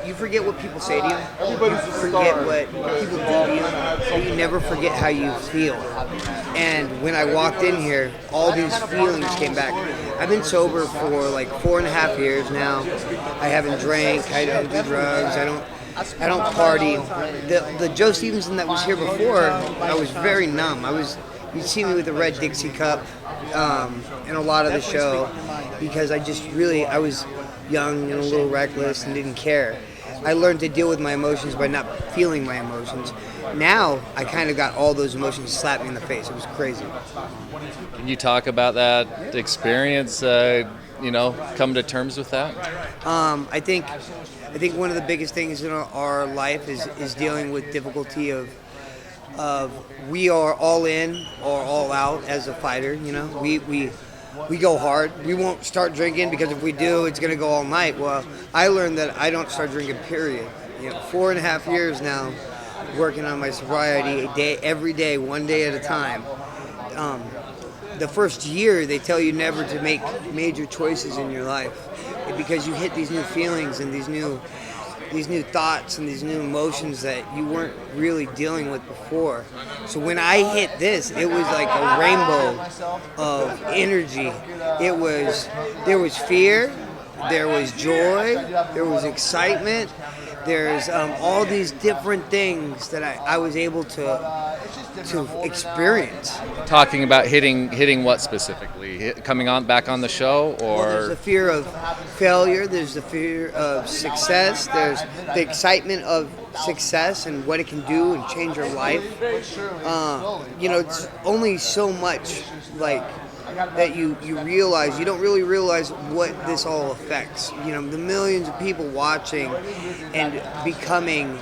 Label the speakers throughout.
Speaker 1: You forget what people say to you. You forget what people do to you. But you never forget how you feel. And when I walked in here, all these feelings came back. I've been sober for like 4.5 years now. I haven't drank. I don't do drugs. I don't party. The Joe Stevenson that was here before, I was very numb. You'd see me with a red Dixie cup in a lot of the show because I was young and a little reckless and didn't care. I learned to deal with my emotions by not feeling my emotions. Now, I kind of got all those emotions slapped me in the face. It was crazy.
Speaker 2: Can you talk about that experience, come to terms with that?
Speaker 1: I think one of the biggest things in our life is dealing with difficulty of we are all in or all out as a fighter. We go hard. We won't start drinking because if we do, it's going to go all night. Well, I learned that I don't start drinking, period. 4.5 years now, working on my sobriety every day, one day at a time. The first year, they tell you never to make major choices in your life because you hit these new feelings and these new thoughts and these new emotions that you weren't really dealing with before. So when I hit this, it was like a rainbow of energy. There was fear, there was joy, there was excitement. There's all these different things that I was able to experience.
Speaker 2: Talking about hitting what specifically? Coming back on the show, or?
Speaker 1: Well, there's the fear of failure. There's the fear of success. There's the excitement of success and what it can do and change your life. It's only so much that you realize. You don't really realize what this all affects. The millions of people watching and becoming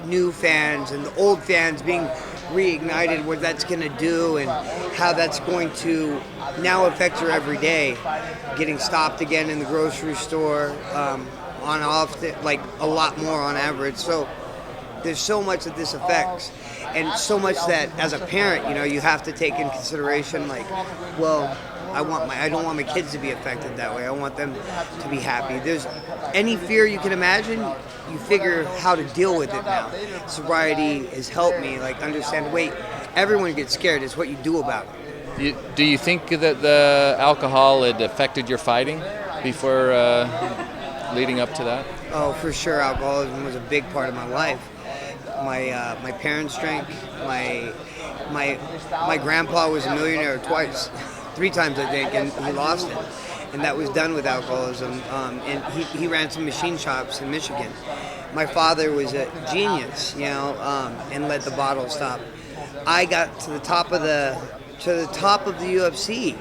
Speaker 1: new fans and the old fans being reignited, what that's going to do and how that's going to now affect your every day. Getting stopped again in the grocery store, on off, like a lot more on average. So there's so much that this affects. And so much that as a parent, you have to take in consideration, I don't want my kids to be affected that way. I want them to be happy. There's any fear you can imagine, you figure how to deal with it now. Sobriety has helped me understand, everyone gets scared. It's what you do about it.
Speaker 2: Do you think that the alcohol had affected your fighting before leading up to that?
Speaker 1: Oh, for sure. Alcoholism was a big part of my life. My parents drank. My grandpa was a millionaire twice, 3 times I think, and he lost it. And that was done with alcoholism. And he ran some machine shops in Michigan. My father was a genius, and let the bottle stop. I got to the top of the UFC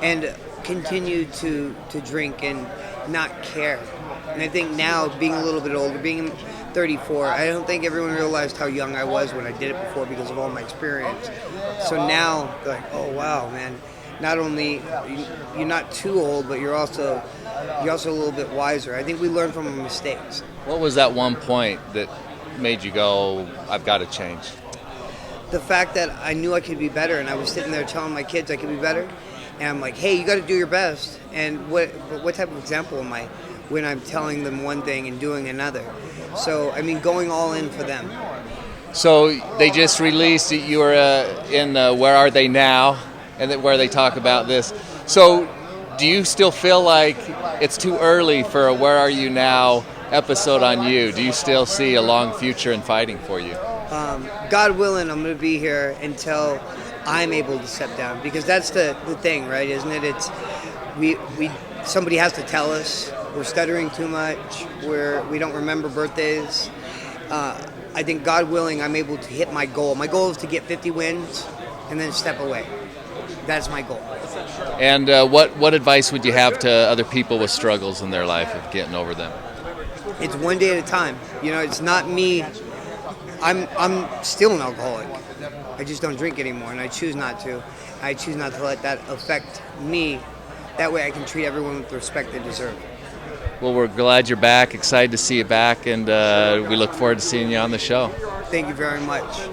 Speaker 1: and continued to drink and not care. And I think now, being a little bit older, being 34, I don't think everyone realized how young I was when I did it before because of all my experience. So now, they're like, oh wow, man, not only you're not too old, but you're also a little bit wiser. I think we learn from our mistakes.
Speaker 2: What was that one point that made you go, I've got to change?
Speaker 1: The fact that I knew I could be better, and I was sitting there telling my kids I could be better, and I'm like, hey, you got to do your best. And what type of example am I when I'm telling them one thing and doing another? So, going all in for them.
Speaker 2: So they just released, you were in Where Are They Now, and where they talk about this. So do you still feel like it's too early for a Where Are You Now episode on you? Do you still see a long future in fighting for you?
Speaker 1: God willing, I'm going to be here until I'm able to step down, because that's the thing, right? Isn't it? It's somebody has to tell us we're stuttering too much, we don't remember birthdays. I think God willing, I'm able to hit my goal. My goal is to get 50 wins and then step away. That's my goal.
Speaker 2: And what advice would you have to other people with struggles in their life of getting over them?
Speaker 1: It's one day at a time. It's not me. I'm still an alcoholic. I just don't drink anymore, and I choose not to. I choose not to let that affect me. That way I can treat everyone with the respect they deserve.
Speaker 2: Well, we're glad you're back, excited to see you back, and we look forward to seeing you on the show.
Speaker 1: Thank you very much.